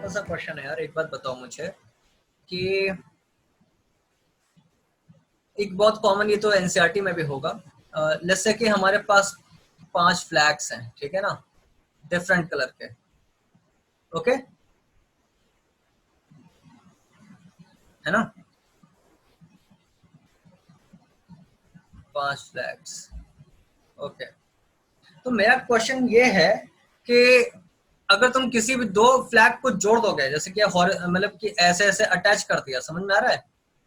Simple सा question है यार, एक बात बताओ मुझे कि एक बहुत कॉमन, ये तो एनसीईआरटी में भी होगा, लेट्स से कि हमारे पास 5 फ्लैग्स हैं, ठीक है ना, डिफरेंट कलर के, ओके है ना, 5 फ्लैग्स, ओके। तो मेरा क्वेश्चन ये है कि अगर तुम किसी भी 2 फ्लैग को जोड़ दोगे, जैसे कि मतलब कि ऐसे ऐसे अटैच कर दिया, समझ में आ रहा है,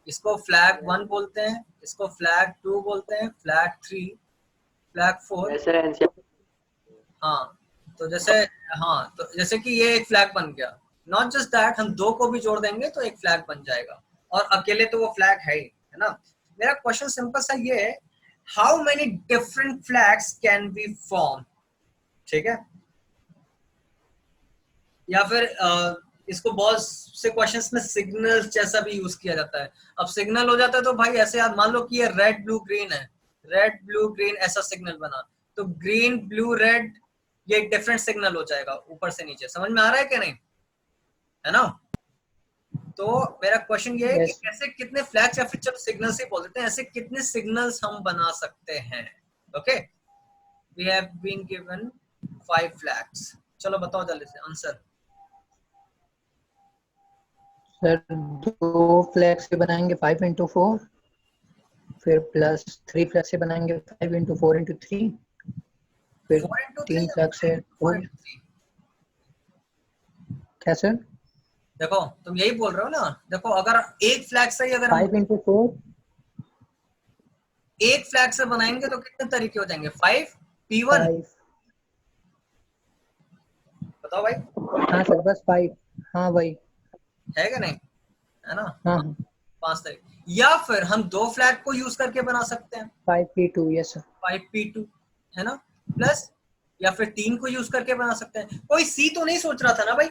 इसको फ्लैग 1 बोलते हैं, इसको फ्लैग 2 बोलते हैं, फ्लैग 3, फ्लैग 4। Sir NCERT. हाँ तो जैसे, हाँ तो जैसे कि ये एक फ्लैग बन गया, नॉट जस्ट दैट, हम 2 को भी जोड़ देंगे तो एक फ्लैग बन जाएगा, और अकेले तो वो फ्लैग है ही, है ना। मेरा क्वेश्चन सिंपल सा ये है, how many different flags can be form, ठीक है। या फिर इसको बहुत से क्वेश्चंस में सिग्नल जैसा भी यूज किया जाता है। अब सिग्नल हो जाता है तो भाई ऐसे आप मान लो कि ये रेड ब्लू ग्रीन है, रेड ब्लू ग्रीन ऐसा सिग्नल बना, तो ग्रीन ब्लू रेड ये एक डिफरेंट सिग्नल हो जाएगा ऊपर से नीचे, समझ में आ रहा है कि नहीं, है ना। तो मेरा क्वेश्चन ये है कि यस ऐसे कितने फ्लैग्स, या फिर चलो सिग्नल्स ही बोल देते हैं, ऐसे कितने सिग्नल्स हम बना सकते हैं। Okay, we have been given 5 flags, चलो बताओ जल्दी से आंसर। सर, 2 फ्लैग से बनाएंगे 5 इंटू 4, फिर प्लस 3 फ्लैग से बनाएंगे 5 इंटू 4 इंटू 3, फिर 4 इंटू 3 3 या फ्लैग से 4 4। इंटू 3? क्या सर? देखो तुम यही बोल रहे हो ना, देखो अगर एक फ्लैग से ही अगर हम 5 इंटू 4 एक फ्लैग से बनाएंगे तो कितने तरीके हो जाएंगे, 5 P1, 5। बताओ भाई, हाँ सर, बस 5। हाँ भाई। है कि नहीं, है ना। हाँ हाँ, हाँ। 5 तरीके, या फिर हम 2 फ्लैग को यूज करके बना सकते हैं, 5P2, यस सर। 5P2, है ना, प्लस, या फिर 3 को यूज करके बना सकते हैं। कोई सी तो नहीं सोच रहा था ना भाई,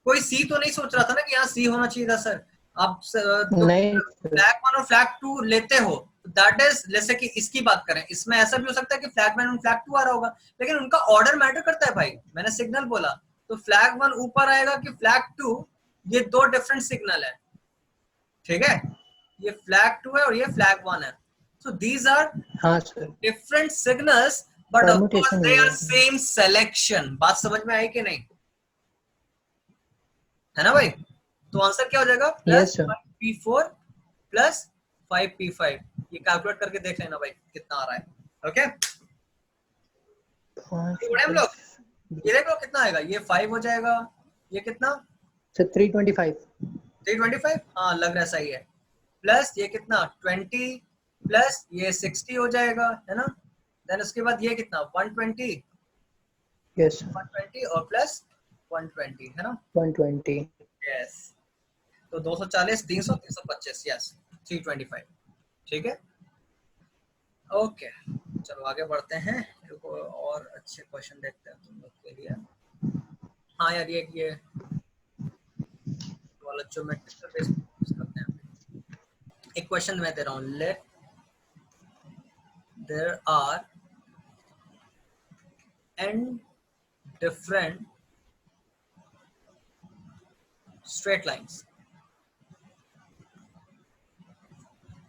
कोई सी तो नहीं सोच रहा था ना कि यहाँ सी होना चाहिए था सर। आप तो नहीं सर। फ्लैग 1 और फ्लैग 2 लेते हो, दैट इज, जैसे कि इसकी बात करें, इसमें ऐसा भी हो सकता है कि फ्लैग 1 और फ्लैग 2 आ रहा होगा, लेकिन उनका ऑर्डर मैटर करता है भाई। मैंने सिग्नल बोला तो फ्लैग 1 ऊपर आएगा कि फ्लैग 2, ये 2 डिफरेंट सिग्नल है, ठीक है, ये फ्लैग 2 है और ये फ्लैग 1 है, सो दीज आर हाँ sir, different signals, but of course permutation they use are होता है। Same selection. बात समझ में आई कि नहीं, है ना भाई। तो आंसर क्या हो जाएगा, plus yes sir. 5P4 plus 5P5, ये कैलकुलेट करके देख लेना भाई कितना आ रहा है, ओके। 5 हम लोग प्लस ये देख लो कितना आएगा, ये 5 हो जाएगा, ये कितना, सर 325। 325, हाँ लग रहा है सही है, प्लस ये कितना 20, प्लस ये 60 हो जाएगा, है ना। देन उसके बाद ये कितना 120, यस, 120 और प्लस 120, है ना। 120। यस, तो 240, 300, 325, यस 325, ठीक है, ओके। चलो आगे बढ़ते हैं, रुको और अच्छे क्वेश्चन देखते हैं तुम लोग के लिए। हाँ यार, ये वाला ज्योमेट्रिकल बेस करते हैं। एक क्वेश्चन मैं दे रहा हूँ, let there are n different straight lines,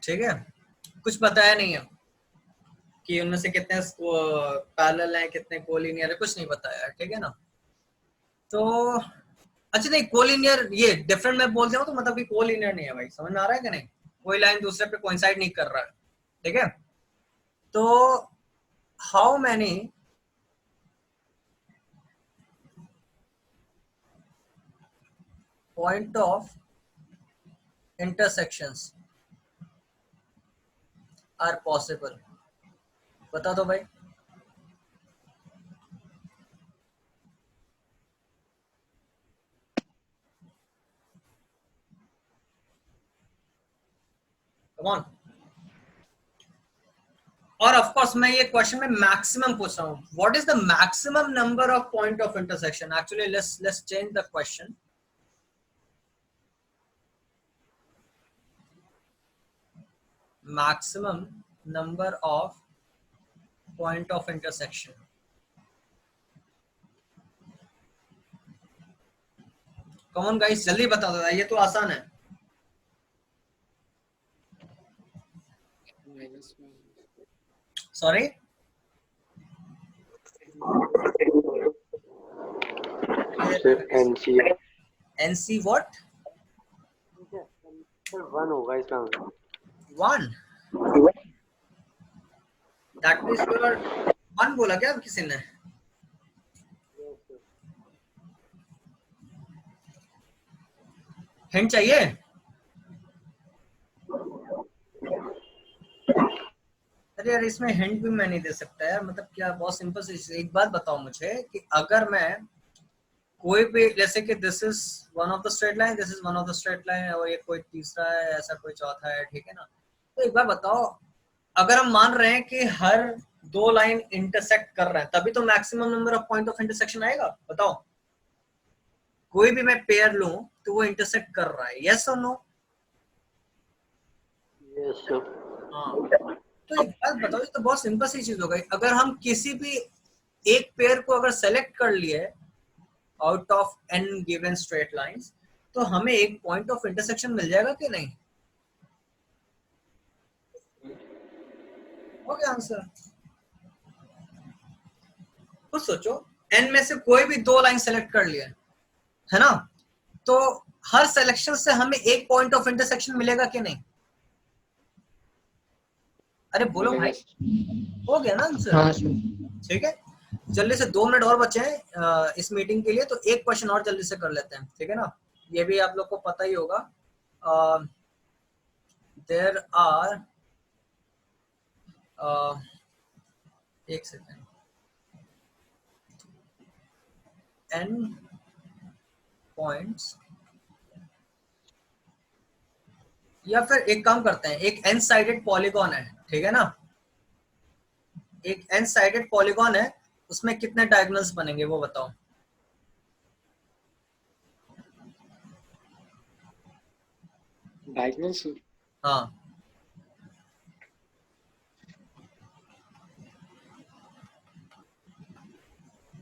ठीक है, कुछ बताया नहीं है कि उनमें से कितने पैरेलल हैं, कितने कोलिनियर है, कुछ नहीं बताया, ठीक है ना। तो अच्छा नहीं, कोलिनियर ये डिफरेंट मैं बोल दिया हूँ तो मतलब कि कोलिनियर नहीं है भाई, समझ में आ रहा है कि नहीं, कोई लाइन दूसरे पे कोइंसाइड नहीं कर रहा है, ठीक है। तो how many point of intersections are possible, बता दो भाई। Come on. और ऑफ कोर्स मैं ये क्वेश्चन में मैक्सिमम पूछ रहा हूँ, what is the maximum number of point of intersection, actually let's change the question, maximum number of point of intersection, come on guys, जल्दी बता दो, ये तो आसान है। Sorry, sir NC NC what? Sir 1 होगा इसका answer. 1, that means you are 1 बोला क्या किसी ने? हिंट चाहिए? अरे यार, इसमें हिंट भी मैं नहीं दे सकता यार, मतलब क्या, बहुत सिंपल सी एक बात बताओ मुझे कि अगर मैं कोई भी, जैसे कि this is one of the straight line, this is one of the straight line, और ये कोई तीसरा है, ऐसा कोई चौथा है, ठीक है ना? तो एक बार बताओ, अगर हम मान रहे हैं कि हर 2 लाइन इंटरसेक्ट कर रहे हैं, तभी तो maximum number of point of intersection आएगा। बताओ, कोई भी मैं पेयर लूं तो वो इंटरसेक्ट कर रहा है, यस और नो? Yes sir. हाँ, तो एक बात बताओ, ये तो बहुत सिंपल सी चीज हो गई। अगर हम किसी भी एक पेयर को अगर सेलेक्ट कर लिए out of n given straight lines, तो हमें एक पॉइंट ऑफ इंटरसेक्शन मिल जाएगा कि नहीं? हो गया आंसर। खुद सोचो, n में से कोई भी 2 लाइन सेलेक्ट कर लिया है ना, तो हर सिलेक्शन से हमें एक पॉइंट ऑफ इंटरसेक्शन मिलेगा कि नहीं? अरे बोलो भाई, हो गया ना आंसर? हाँ सर। ठीक है, जल्दी से 2 मिनट और बचे हैं इस मीटिंग के लिए, तो एक क्वेश्चन और जल्दी से कर लेते हैं, ठीक है ना? ये भी आप लोग को पता ही होगा। देयर आर, एक सेकेंड, n पॉइंट्स, या फिर एक काम करते हैं, एक n साइडेड पॉलीगॉन है, ठीक है ना? एक n साइडेड पॉलीगॉन है, उसमें कितने डायगोनल्स बनेंगे वो बताओ। डायगोनल्स? हाँ,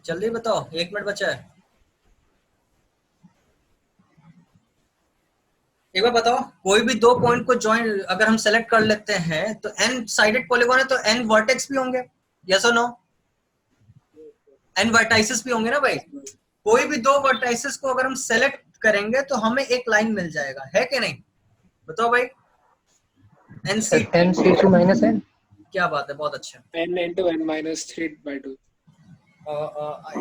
जल्दी बताओ, 1 मिनट बचा है। एक बार बताओ, कोई भी 2 पॉइंट को ज्वाइन अगर हम सेलेक्ट कर लेते हैं तो n साइडेड पॉलीगॉन है, तो n वर्टेक्स भी होंगे, यस और नो? n वर्टाइसेस भी होंगे ना भाई? कोई भी 2 वर्टाइसेस को अगर हम सेलेक्ट करेंगे तो हमें एक लाइन मिल जाएगा, है कि नहीं? बताओ भाई। Sir NC2 minus n। क्या बात है, बहुत अच्छा। n into n minus 3/2।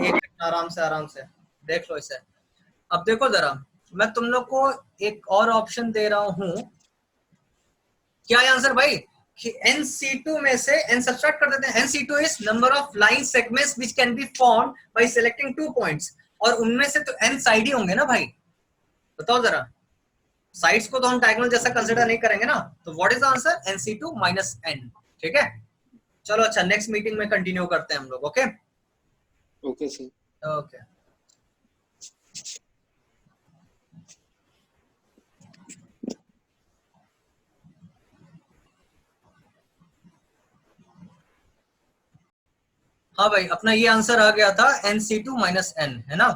एक आराम से आराम से देख लो इसे। अब देखो जरा, मैं तुम लोग को एक और ऑप्शन दे रहा हूं, क्या है आंसर भाई? कि NC2 में से n सब्ट्रैक्ट कर देते हैं। NC2 is number of line segments which can be formed by selecting 2 points, और उनमें से तो n साइड ही होंगे ना भाई? बताओ जरा, साइड्स को तो हम डायगोनल जैसा कंसीडर नहीं करेंगे ना, तो what is the answer? NC2 minus n। ठीक है, चलो अच्छा, नेक्स्ट मीटिंग में कंटिन्यू करते हैं हम लोग। Okay okay sir. ओके। हाँ भाई, अपना ये आंसर आ गया था NC2 माइनस n, है ना?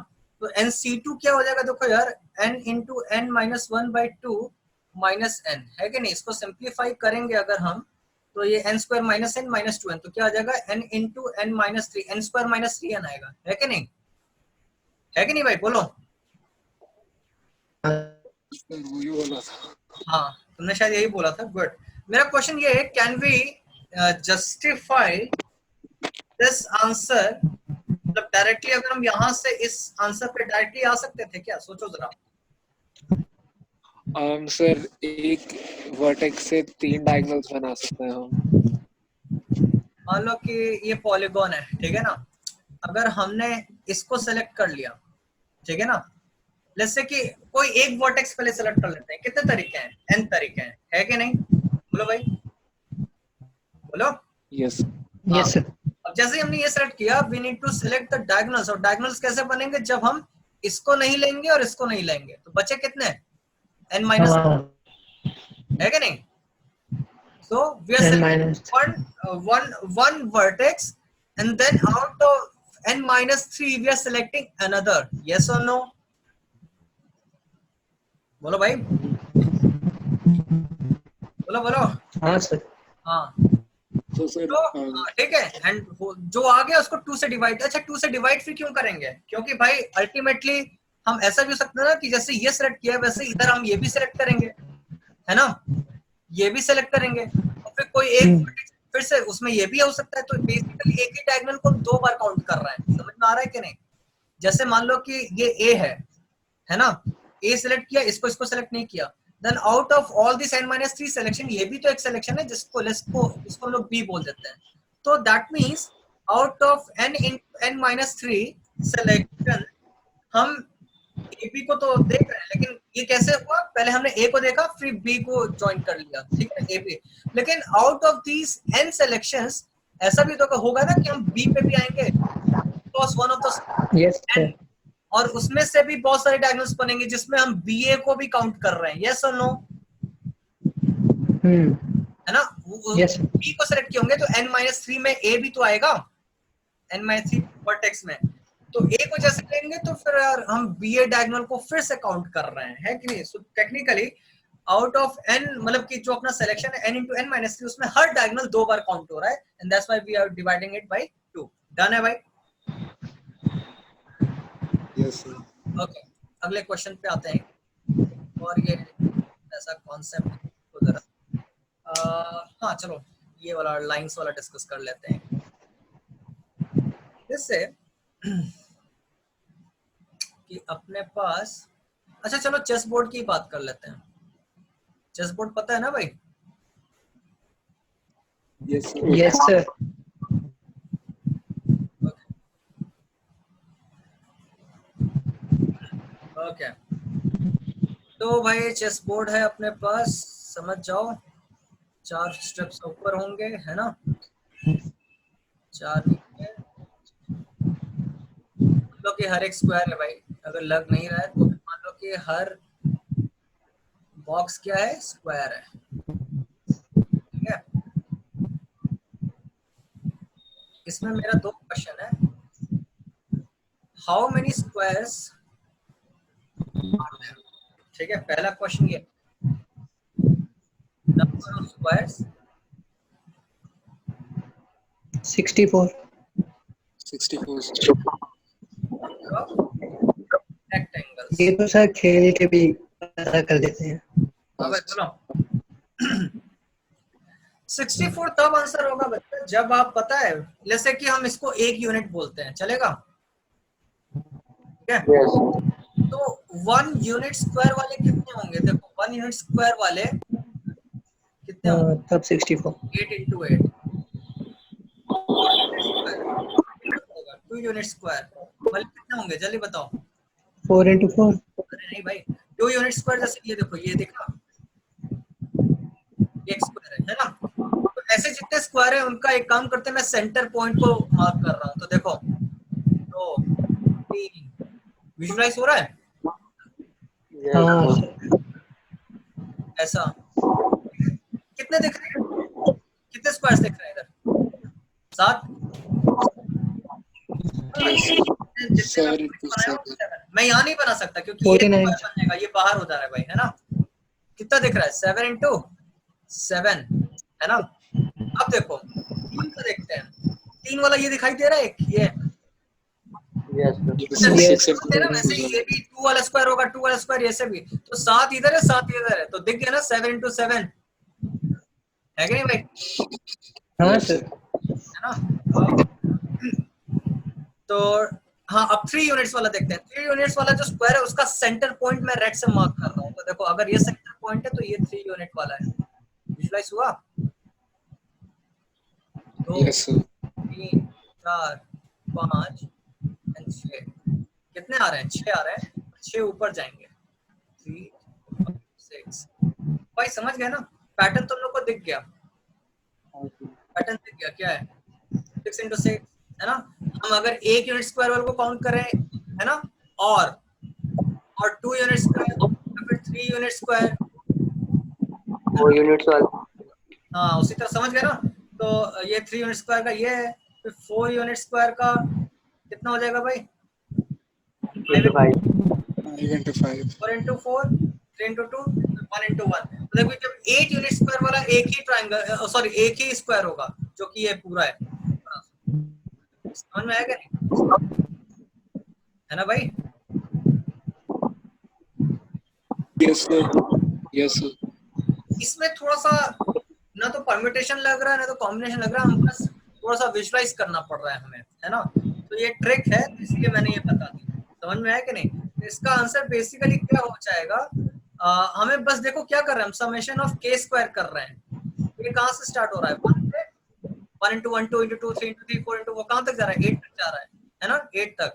तो NC2 क्या हो जाएगा, देखो यार, n into n minus 1/2 minus n, है कि नहीं? इसको सिंप्लीफाई करेंगे अगर हम, तो ये n square minus n minus 2n, तो क्या आ जाएगा? n into n minus 3, n square minus 3n आएगा, है कि नहीं? है कि नहीं भाई, बोलो। वही बोला था। हाँ, तुमने शायद यही बोला था, गुड। मेरा क्वेश्चन ये है, can we justify this answer, मतलब डायरेक्टली अगर हम यहाँ से इस आंसर पे डायरेक्टली आ सकते थे क्या? सोचो जरा। सर एक वर्टेक्स से 3 डायगोनल्स बना सकते हैं हम। मान लो कि ये पॉलीगॉन है, ठीक है ना? अगर हमने इसको सेलेक्ट कर लिया, ठीक है ना, जैसे कि कोई एक वर्टेक्स पहले सेलेक्ट कर लेते हैं, कितने तरीके हैं? n तरीके हैं, है कि नहीं? बोलो भाई, बोलो। Yes yes sir. अब जैसे ही हमने ये सेलेक्ट किया, we need to select the diagonals, और डायगोनल्स कैसे बनेंगे? जब हम इसको नहीं लेंगे और इसको नहीं लेंगे, तो बचे कितने? n माइनस, है कि नहीं? So we are n selecting minus one vertex, and then out of n minus 3 we are selecting another. Yes or no? बोलो भाई, बोलो बोलो। हाँ सर। हाँ तो सर तो ठीक है, एंड जो आ गया उसको 2 से डिवाइड। अच्छा 2 से डिवाइड फिर क्यों करेंगे? क्योंकि भाई अल्टीमेटली हम ऐसा भी हो सकता है ना कि जैसे ये सिलेक्ट किया वैसे इधर हम ये भी सिलेक्ट करेंगे, है ना, ये भी सिलेक्ट करेंगे और फिर कोई एक फिर से उसमें ये भी हो सकता है। तो बेसिकली एक ही डायगोनल को हम 2 बार काउंट कर रहे हैं। समझ में आ रहा है कि नहीं? जैसे मान लो कि ये ए है ना, ए सिलेक्ट किया, इसको इसको सिलेक्ट नहीं किया, then out of all this n-3 selection ये भी तो एक सिलेक्शन है जिसको इसको हम लोग बी बोल देते हैं। तो that means out of n-3 selection हम ए बी को तो देख रहे हैं, लेकिन ये कैसे हुआ? पहले हमने ए को देखा फिर बी को ज्वाइन कर लिया, ठीक है, ए बी। लेकिन out of these n selections ऐसा भी तो होगा ना कि हम बी पे भी आएंगे, because one of the yes sir. और उसमें से भी बहुत सारे डायगोनल्स बनेंगे जिसमें हम बीए को भी काउंट कर रहे हैं। यस और नो? है ना? यस बी को सेलेक्ट किए होंगे तो n-3 में ए भी तो आएगा, n-3 वर्टेक्स में। तो ए को जैसे लेंगे तो फिर यार हम बीए डायगोनल को फिर से काउंट कर रहे हैं, है कि नहीं? So technically out of n, मतलब कि जो अपना सिलेक्शन है n into n-3 उसमें हर डायगोनल 2 बार काउंट हो रहा है, and that's why we are dividing it by 2। Done है भाई? Yes sir. ओके, अगले क्वेश्चन पे आते हैं। और ये ऐसा कॉन्सेप्ट तो जरा हाँ चलो ये वाला लाइंस वाला डिस्कस कर लेते हैं। इससे कि अपने पास, अच्छा चलो चेस बोर्ड की बात कर लेते हैं। चेस बोर्ड पता है ना भाई? Yes sir. Yes sir. Okay तो भाई चेस बोर्ड है अपने पास, समझ जाओ 4 स्टेप्स ऊपर होंगे, है ना, 4 नीचे। मान लो कि हर एक स्क्वायर है भाई, अगर लग नहीं रहा है तो मान लो कि हर बॉक्स क्या है, स्क्वायर है, ठीक है। इसमें मेरा 2 क्वेश्चन है, हाउ मेनी स्क्वायर्स, ठीक है। पहला क्वेश्चन ये, number of squares 64। 64 of rectangles. ये तो सर खेल के भी पता कर देते हैं। अब बोलो 64 तब आंसर होगा बच्चा जब आप, पता है, जैसे कि हम इसको 1 यूनिट बोलते हैं, चलेगा? ठीक है, Yes. तो 1 यूनिट स्क्वायर वाले कितने होंगे? देखो 1 यूनिट स्क्वायर वाले कितने होंगे? तब 64। 8 into 8 2 यूनिट स्क्वायर वाले कितने होंगे, जल्दी बताओ। 4 into 4। अरे नहीं भाई, 2 यूनिट स्क्वायर, जैसे ये देखो, ये देखा, एक स्क्वायर है ना। तो ऐसे जितने स्क्वायर है उनका एक काम करते हैं, मैं सेंटर पॉइंट को मार्क कर रहा हूँ। तो देखो 2 3, विजुलाइज हो रहा है Yes. हाँ Sir. सर। ऐसा? कितने दिख रहे हैं, कितने स्क्वायर्स दिख रहे हैं इधर? 7। जितने मैं 7 into बनाया 7 मैं यहाँ नहीं बना सकता क्योंकि ये 49। बन जाएगा, ये बाहर हो जा रहा है भाई, है ना। कितना दिख रहा है? 7 into 7, है ना। अब देखो 3 का देखते हैं, 3 वाला ये दिखाई दे रहा है, एक ये Yes. Sir. Yes. 6 into है ना, वैसे ही ये भी 2 वाला स्क्वायर होगा, 2 वाला स्क्वायर ऐसे भी। तो 7 इधर है, 7 इधर है, तो दिख गया ना 7 into 7, है कि नहीं भाई? हाँ सर। है ना। तो हाँ, अब 3 यूनिट्स वाला देखते हैं। 3 यूनिट्स वाला जो स्क्वायर है उसका सेंटर पॉइंट मैं रेड से मार्क कर रहा हूँ। तो देखो अगर ये सेंटर पॉइंट है तो ये 3 यूनिट वाला है, विजुलाइज हुआ? 2 यस सर। 3 4 5 एंड 6, कितने आ रहे हैं? 6 आ रहे हैं, 6 ऊपर जाएंगे, 3 6। भाई समझ गए ना? पैटर्न तुम लोग को दिख गया? पैटर्न दिख गया क्या है? 6 into 6, है ना। हम अगर 1 यूनिट स्क्वायर वाले को काउंट करें, है ना, और 2 यूनिट स्क्वायर, फिर 3 यूनिट स्क्वायर, 4 units वाला. हाँ उसी तरह, समझ गए ना। तो ये 3 यूनिट स्क्वायर का ये है, फिर 4 यूनिट स्क्वायर का कितना हो जाएगा भाई? 25. 5 into 5 4 into 4, 3 into 2 1 into 1। तो देखो जब 8 यूनिट स्क्वायर वाला एक ही ट्रायंगल सॉरी एक ही स्क्वायर होगा जो कि ये पूरा है, समझ में आएगा नहीं, है ना भाई? Yes sir, yes sir. इसमें थोड़ा सा ना तो परम्यूटेशन लग रहा है ना तो कॉम्बिनेशन लग रहा है, हम बस थोड़ा सा विजुलाइज करना पड़ रहा है हमें, है ना? तो ये ट्रिक है, इसलिए मैंने ये बता दी। समझ में आया कि नहीं? तो इसका आंसर बेसिकली क्या हो जाएगा, हमें बस देखो क्या कर रहे हैं हम, समेशन ऑफ के स्क्वायर कर रहे हैं। ये कहाँ से स्टार्ट हो रहा है, 1 into 1 2 into 2 3 into 3 4 into वो कहाँ तक जा रहा है, 8 तक जा रहा है ना, 8 तक।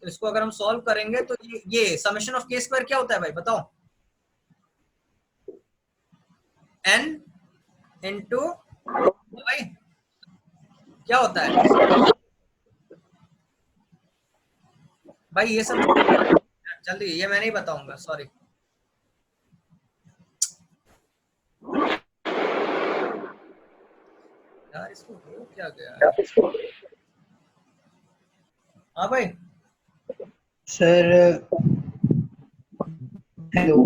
तो इसको अगर हम सॉल्व करेंगे तो ये समेशन ऑफ के स्क्वायर क्या होता है भाई बताओ, n into भाई क्या होता है भाई, ये सब जल्दी, ये मैं नहीं बताऊंगा, सॉरी। यार इसको हो क्या गया है? हाँ भाई सर हेलो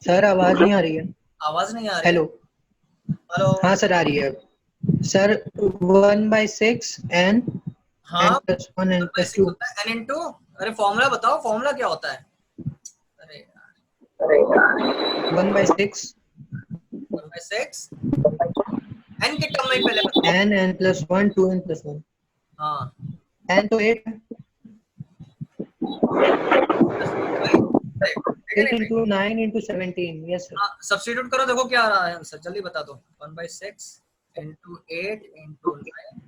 सर, आवाज नहीं आ रही है। आवाज नहीं आ रही हेलो, हेलो हाँ सर आ रही है सर। 1/6 n हाँ n plus 1 n plus 2 होता है n into, अरे फॉर्मूला बताओ, फॉर्मूला क्या होता है? अरे यार 1/6 1/6 n के टर्म में पहले बताओ। n plus 1 2n plus 1। हाँ n तो 8 है, 8 into 9 into 17। Yes sir. Substitute करो, देखो क्या आ रहा है आंसर, जल्दी बता दो। 1/6 into 8 into 9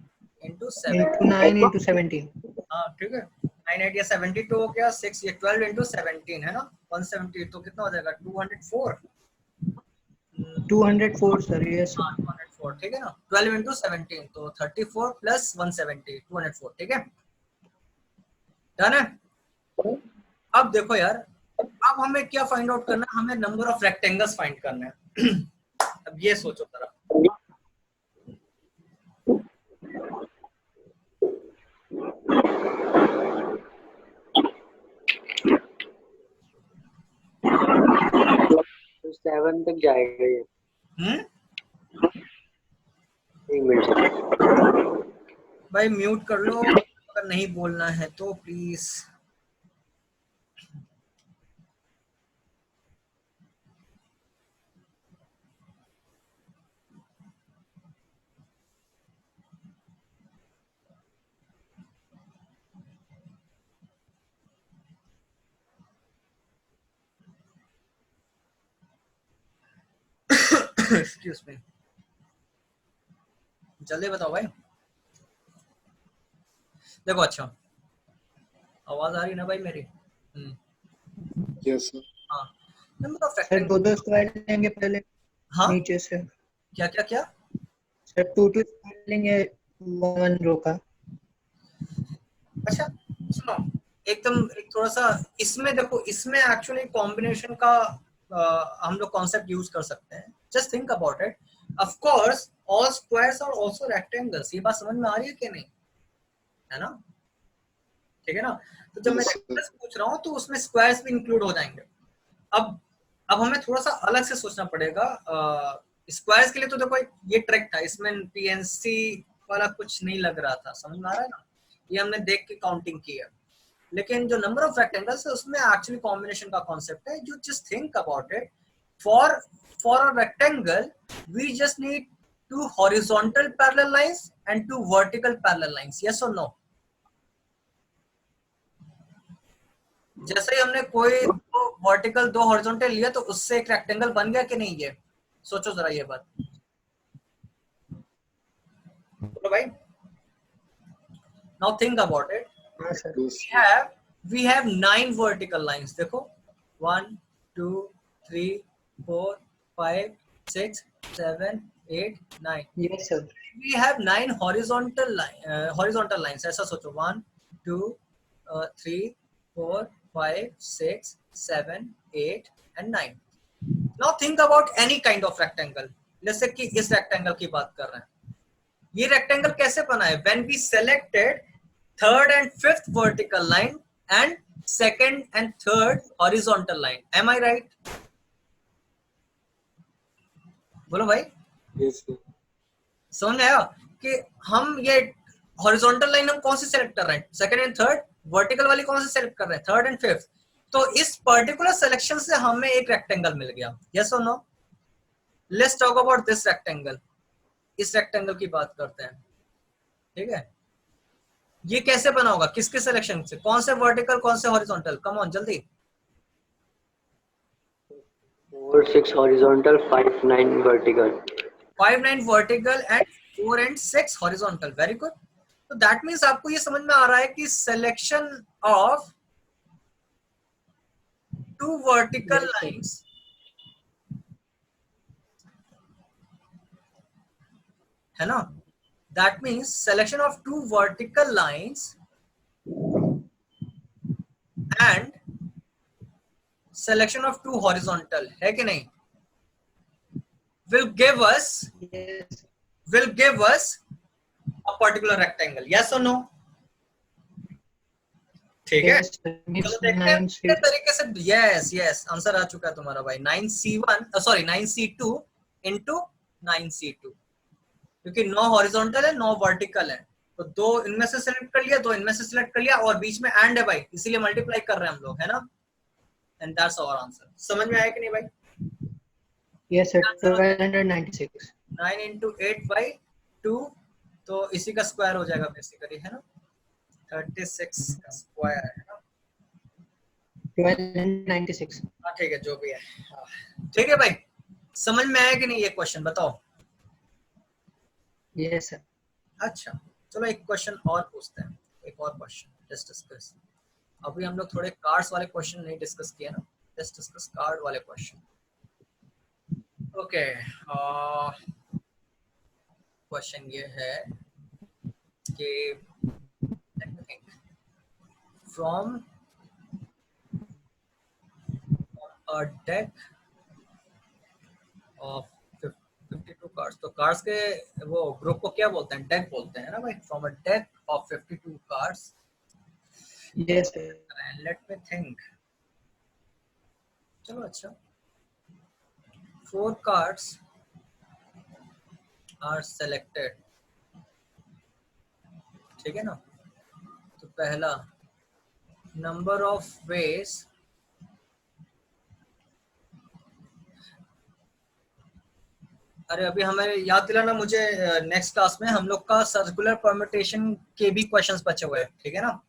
into 7 into 9 into 17। हाँ ठीक है, 9 8 या 72 हो गया, 6 ये 12 into 17 है ना, 170 तो कितना हो जाएगा 204 204 सर। यस हाँ सर। 204 ठीक है ना, 12 into 17 तो 34 plus 170 204 ठीक है, डन है। अब देखो यार, अब हमें क्या फाइंड आउट करना है, हमें नंबर ऑफ रेक्टेंगल्स फाइंड करना है। अब ये सोचो जरा, तो 7 तक जाएगा ये। एक मिनट भाई म्यूट कर लो अगर नहीं बोलना है तो प्लीज। एक्सक्यूज मी, जल्दी बताओ भाई। देखो अच्छा, आवाज आ रही ना भाई मेरी? Yes sir. हाँ, नंबर ऑफ सर रेक्टेंगल। दो स्क्वायर लेंगे पहले हाँ नीचे से। क्या क्या क्या? सर 2 स्क्वायर लेंगे 1 रो का। अच्छा सुनो, एकदम एक थोड़ा सा इसमें देखो, इसमें एक्चुअली कॉम्बिनेशन का हम लोग कॉन्सेप्ट यूज कर सकते हैं। Just think about it, of course all squares are also rectangles, ये बात समझ में आ रही है कि नहीं, है ना? ठीक है ना? तो जब मैं Yes, sir. रेक्टेंगल्स पूछ रहा हूँ तो उसमें स्क्वायर्स भी इंक्लूड हो जाएंगे। अब हमें थोड़ा सा अलग से सोचना पड़ेगा। स्क्वायर्स के लिए तो देखो ये ट्रिक था, इसमें पीएनसी वाला कुछ नहीं लग रहा था, समझ में आ रहा है ना, ये हमने देख के काउंटिंग की है। लेकिन जो नंबर ऑफ रेक्टेंगल्स है उसमें एक्चुअली कॉम्बिनेशन का कॉन्सेप्ट है। You just think about it, for a rectangle we just need 2 horizontal parallel lines and 2 vertical parallel lines, yes और नो? जैसे ही हमने कोई 2 वर्टिकल 2 हॉरिजॉन्टल लिया तो उससे एक रेक्टेंगल बन गया कि नहीं? ये सोचो जरा ये बात, तो भाई नाउ थिंक अबाउट इट। हाँ sir. we have 9 vertical lines, देखो 1 2 3 4 5 6 7 8 9। Yes sir. we have 9 horizontal lines, ऐसा सोचो 1 2 3 4 5 6 7 8 and 9। now think about any kind of rectangle, जैसे कि इस रेक्टेंगल की बात कर रहे हैं। ये रेक्टेंगल कैसे बना है? when we selected 3rd and 5th vertical line and second and third horizontal line. Am I right? बोलो भाई, Yes, sir. समझ में आया कि हम ये हॉरिजॉन्टल लाइन हम कौन सी सेलेक्ट कर रहे हैं, सेकंड एंड थर्ड, वर्टिकल वाली कौन सी सेलेक्ट कर रहे हैं, थर्ड एंड फिफ्थ। तो इस पर्टिकुलर सिलेक्शन से हमें एक रेक्टेंगल मिल गया, यस और no. Let's talk about this rectangle, इस रेक्टेंगल की बात करते हैं, ठीक है। ये कैसे बना होगा, किसके सिलेक्शन से, कौन से वर्टिकल कौन से हॉरिजॉन्टल, कम ऑन जल्दी। 4 6 horizontal 5 9 vertical. 5 9 vertical and 4 and 6 horizontal, very good. तो दैट मींस आपको ये समझ में आ रहा है कि selection of two vertical Yes, sir. Lines, है ना, that means selection of two vertical lines and selection of two horizontal, है कि नहीं, will give us Yes. will give us a particular rectangle, yes or no। ठीक है, Yes, sir. Means चलो देखते हैं 9 किस feet. तरीके से। यस यस, आंसर आ चुका है तुम्हारा भाई, 9C1 sorry 9C2 into 9C2, क्योंकि 9 हॉरिजॉन्टल है 9 वर्टिकल है, तो दो इनमें से सिलेक्ट कर लिया, दो इनमें से सिलेक्ट कर लिया, और बीच में एंड है भाई, इसीलिए मल्टीप्लाई कर रहे हैं हम लोग, है ना। And that's our answer. समझ में आया कि नहीं भाई। Yes, sir. 1296. 9 इंटू 8/2, तो इसी का स्क्वायर हो जाएगा बेसिकली, है ना, 36 का स्क्वायर, है ना। 1296. हाँ ठीक है, जो भी है, हाँ, ठीक है भाई। समझ में आया कि नहीं ये क्वेश्चन, बताओ। Yes, sir. अच्छा, चलो एक क्वेश्चन और पूछते हैं, एक और क्वेश्चन लेट्स डिस्कस। अभी हम लोग थोड़े कार्ड्स वाले क्वेश्चन नहीं डिस्कस किए ना, लेट्स डिस्कस कार्ड वाले क्वेश्चन। ओके, क्वेश्चन ये है कि from a deck of 52 cards, तो कार्ड्स के वो ग्रुप को क्या बोलते हैं, डेक बोलते हैं ना भाई। From a deck of 52 cards, Yes, sir. Let me think, चलो अच्छा, 4 कार्ड्स आर सेलेक्टेड, ठीक है ना। तो पहला, नंबर ऑफ वेज अरे अभी हमें याद दिलाना मुझे, नेक्स्ट क्लास में हम लोग का सर्कुलर परम्यूटेशन के भी क्वेश्चंस बचे हुए हैं, ठीक है ना,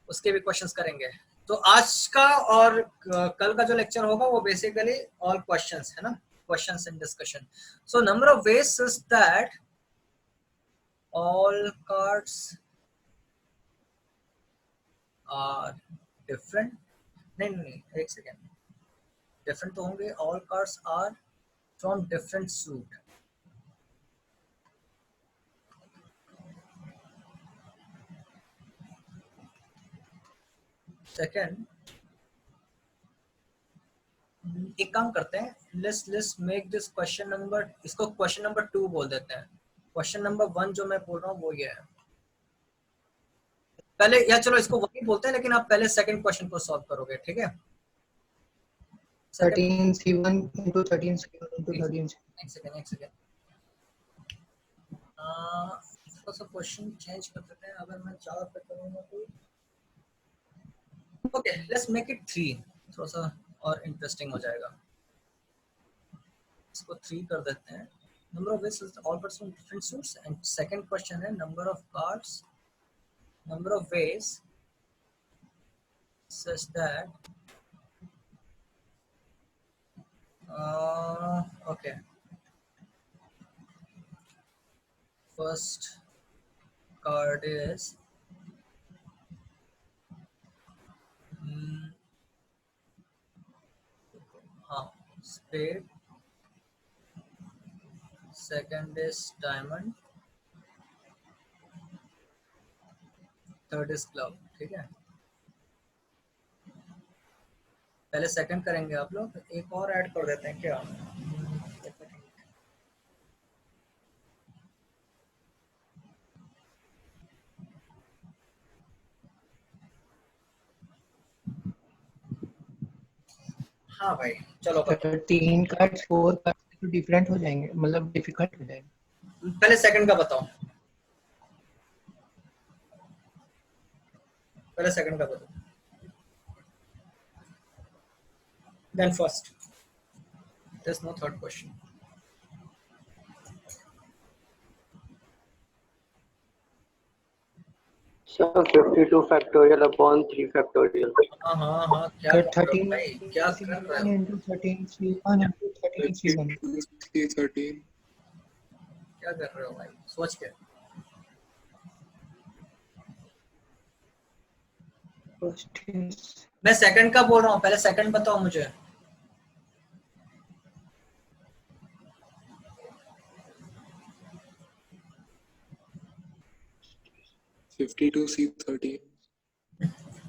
उसके भी क्वेश्चंस करेंगे। तो आज का और कल का जो लेक्चर होगा वो बेसिकली ऑल क्वेश्चंस है ना, questions and discussion. So number of ways is that all cards are different, नहीं नहीं नहीं, एक सेकेंड, डिफरेंट तो होंगे, all cards are from different suit. Second, एक काम करते हैं, let's make this question number, इसको क्वेश्चन नंबर 2 बोल देते हैं। क्वेश्चन नंबर 1 जो मैं बोल रहा हूँ वो ये है। पहले या चलो इसको वही बोलते हैं, लेकिन आप पहले सेकंड क्वेश्चन को सॉल्व करोगे, ठीक है। Second, 13C1 into 13C1 into 13C. एक सेकंड थोड़ा सा क्वेश्चन चेंज कर देते हैं, अगर मैं 4 पे करूंगा तो ओके, लेट्स मेक इट 3, थोड़ा सा और इंटरेस्टिंग हो जाएगा। इसको 3 कर देते हैं। Number of ways all cards from different suits, and second question है number of cards, number of ways such that okay, first card is spade, second is diamond, third is club, ठीक है। पहले सेकंड करेंगे आप लोग, एक और add कर देते हैं क्या, हाँ भाई चलो बताओ। 13 कार्ड्स 4 कार्ड्स तो डिफरेंट हो जाएंगे, मतलब डिफिकल्ट हो जाएगा। पहले सेकंड का बताओ, पहले सेकंड का बताओ, then first, there is no third question. Sir, 52 factorial upon 3 factorial. हाँ हाँ हाँ, क्या तो कर रहे हो 13 भाई, क्या कर रहे C1 हो, into 13 C1 into 13 C1 13 क्या कर रहे हो भाई, सोच के। first is मैं सेकंड का बोल रहा हूँ, पहले सेकंड बताओ मुझे। फिफ्टी टू सी 13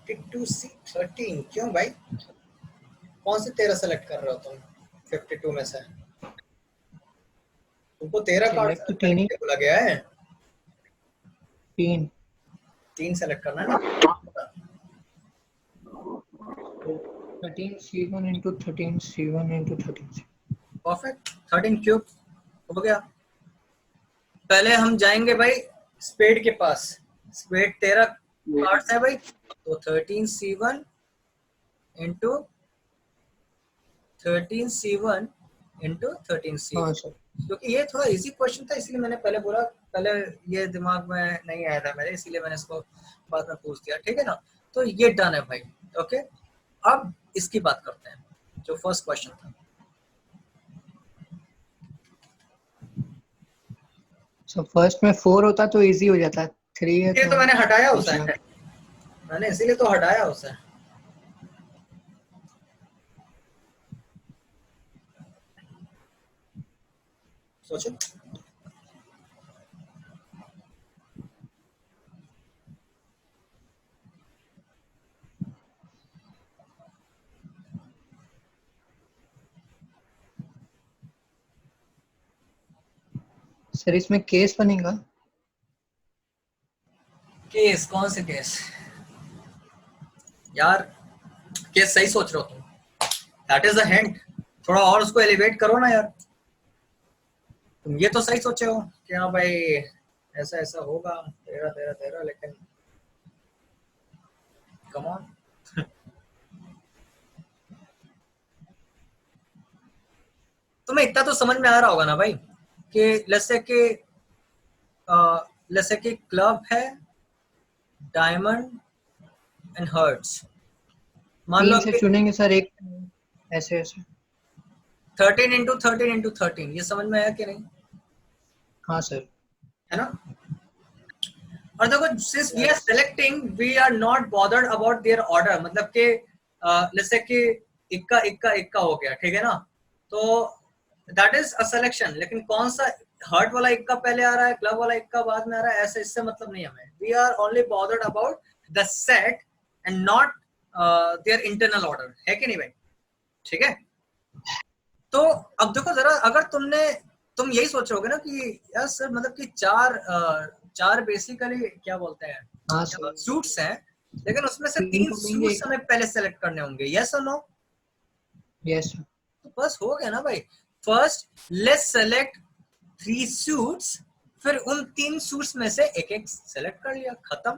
52C13 क्यों भाई, कौन से 13 सेलेक्ट कर रहे हो तुम 52 में से? तुमको 13 कार्ड select तो सेलेक्ट करने तीन के ही, लिए बोला गया है, 3 3 सेलेक्ट करना है ना। 13 C1 into 13 C1 into 13 C1। Perfect, 13 cube हो गया। पहले हम जाएंगे भाई स्पेड के पास, स्पेड 13 कार्ड्स है भाई, तो 13C1 into 13C1 into 13C1, हाँ सर। क्योंकि ये थोड़ा इजी क्वेश्चन था इसलिए मैंने पहले बोला, पहले ये दिमाग में नहीं आया था मेरे, इसीलिए मैंने इसको बाद में पूछ दिया, ठीक है ना। तो ये डन है भाई, ओके। अब इसकी बात करते हैं, जो फर्स्ट क्वेश्चन था। सो फर्स्ट में 4 होता तो इजी हो जाता, 3 है ये तो तो मैंने हटाया उसे, पूछना। मैंने इसीलिए तो हटाया उसे। सोचो, सर इसमें केस बनेगा। केस कौन से केस यार, केस सही सोच रहे हो तुम, दैट इज द हिंट, थोड़ा और उसको एलिवेट करो ना यार। तुम ये तो सही सोचे हो कि हाँ भाई ऐसा ऐसा होगा, 13 13 13, लेकिन कम ऑन। तुम्हें इतना तो समझ में आ रहा होगा ना भाई कि लेट्स से कि क्लब है, डायमंड एंड हर्ट्स, मान लो 3 से कि चुनेंगे सर एक, ऐसे ऐसे। 13 इंटू 13 इंटू 13, ये समझ में आया कि नहीं, हाँ सर। है ना। और देखो, since we are selecting, we are not bothered about their order, मतलब कि जैसे कि इक्का इक्का इक्का हो गया, ठीक है ना, तो दैट इज अ सिलेक्शन, लेकिन कौन सा हर्ट वाला इक्का पहले आ रहा है, क्लब वाला इक्का बाद में आ रहा है, ऐसे इससे मतलब नहीं हमें, we are only bothered about the set and not their internal order, है कि नहीं भाई, ठीक है। तो अब देखो जरा, अगर तुम यही सोच रहोगे ना कि यार सर मतलब कि चार बेसिकली क्या बोलते हैं, हाँ सर। सूट्स हैं, लेकिन उसमें से 3 3 को लेंगे सूट्स हमें पहले सेलेक्ट करने होंगे, यस और नो। Yes sir. तो बस हो गया ना भाई, फर्स्ट लेट्स सेलेक्ट 3 सूट्स, फिर उन 3 सूट्स में से एक एक सेलेक्ट कर लिया, खत्म।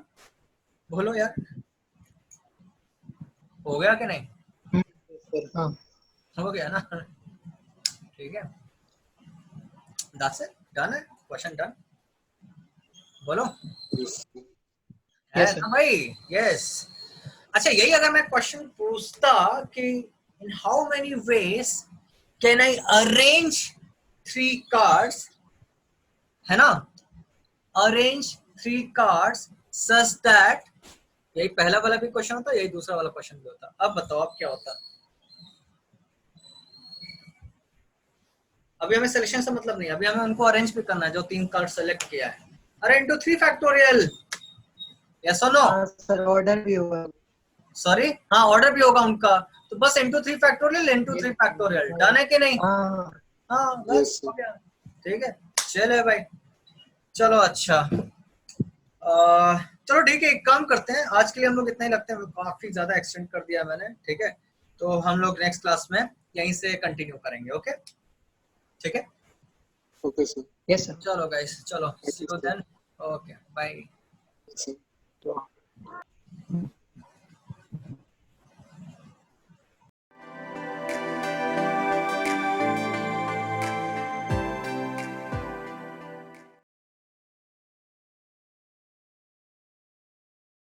बोलो यार, हो गया कि नहीं, सर हाँ। हो गया ना, ठीक है, दैट्स इट, डन है, क्वेश्चन डन। बोलो, है यस सर। ना भाई, यस। अच्छा, यही अगर मैं क्वेश्चन पूछता कि in how many ways can I arrange 3 cards, है ना, अरेंज 3 कार्ड्स सच दैट, यही पहला वाला भी क्वेश्चन होता, यही दूसरा वाला क्वेश्चन भी होता। अब बताओ अब क्या होता। अभी हमें सिलेक्शन से मतलब नहीं, अभी हमें उनको अरेंज भी करना है जो 3 कार्ड सेलेक्ट किया है। अरे इंटू 3 फैक्टोरियल, यस और नो, हाँ सर, ऑर्डर भी होगा। सॉरी हाँ ऑर्डर भी होगा उनका, तो बस into 3 factorial into 3 factorial, done है कि नहीं। हाँ हाँ यस बस हो गया, ठीक है, चले भाई, चलो अच्छा, चलो ठीक है, एक काम करते हैं, आज के लिए हम लोग इतना ही रखते हैं, काफी ज्यादा एक्सटेंड कर दिया मैंने, ठीक है। तो हम लोग नेक्स्ट क्लास में यहीं से कंटिन्यू करेंगे। ओके ठीक है, ओके सर। Yes sir. चलो गाइस, चलो see you sir. Then. Okay bye. Sir तो